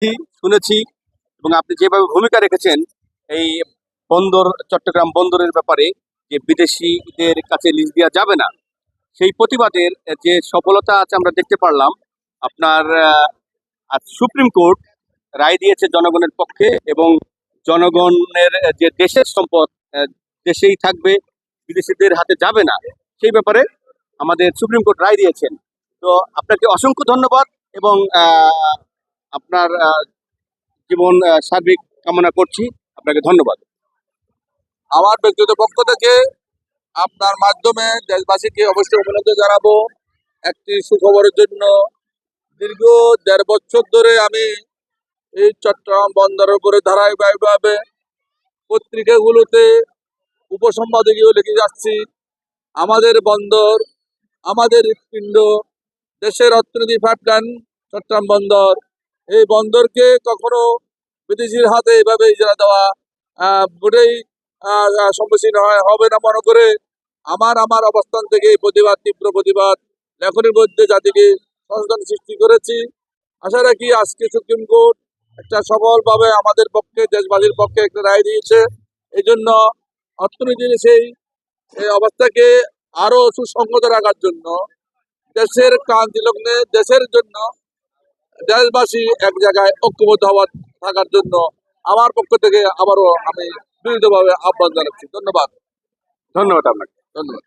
শুনেছি এবং আপনি যেভাবে ভূমিকা রেখেছেন এই চট্টগ্রাম বন্দরের ব্যাপারে, যে বিদেশিদের কাছে লিজ দেওয়া যাবে না, সেই প্রতিবাদের যে সফলতা আছে আমরা দেখতে পারলাম। আপনার আজ সুপ্রিম কোর্ট রায় দিয়েছে জনগণের পক্ষে, এবং জনগণের যে দেশের সম্পদ দেশেই থাকবে, বিদেশিদের হাতে যাবে না, সেই ব্যাপারে আমাদের সুপ্রিম কোর্ট রায় দিয়েছেন। তো আপনাকে অসংখ্য ধন্যবাদ, এবং আপনার জীবন সার্বিক কামনা করছি। আপনাকে ধন্যবাদ। আমার ব্যক্তিগত পক্ষ থেকে আপনার মাধ্যমে দেশবাসীকে অবশ্যই অভিনন্দন জানাবো একটি সুখবরের জন্য। দীর্ঘ ১.৫ বছর ধরে আমি এই চট্টগ্রাম বন্দরের উপরে ধারাবাহিকভাবে পত্রিকাগুলোতে উপসম্পাদকীয় লিখে যাচ্ছি। আমাদের বন্দর, আমাদের হৃৎপিণ্ড, দেশের অর্থনীতি পাটগান চট্টগ্রাম বন্দর। এই বন্দরকে কখনো বিদেশির হাতে এইভাবে ইজারা দেওয়া মোটেই সম্মুখীন হবে না মনে করে আমার অবস্থান থেকে এই প্রতিবাদ, তীব্র প্রতিবাদ লেখনের মধ্যে জাতিকে সচেতন সৃষ্টি করেছি। আশা রাখি আজকে সুপ্রিম কোর্ট একটা সফলভাবে আমাদের পক্ষে, দেশবাসীর পক্ষে একটা রায় দিয়েছে। এই জন্য অর্থনীতির সেই অবস্থাকে আরো সুসংহত রাখার জন্য, দেশের ক্রান্তি লগ্নে দেশের জন্য দেশবাসী এক জায়গায় ঐক্যবদ্ধ হওয়ার থাকার জন্য আমার পক্ষ থেকে আবারও আমি বিনীতভাবে আহ্বান জানাচ্ছি। ধন্যবাদ। ধন্যবাদ আপনাকে। ধন্যবাদ।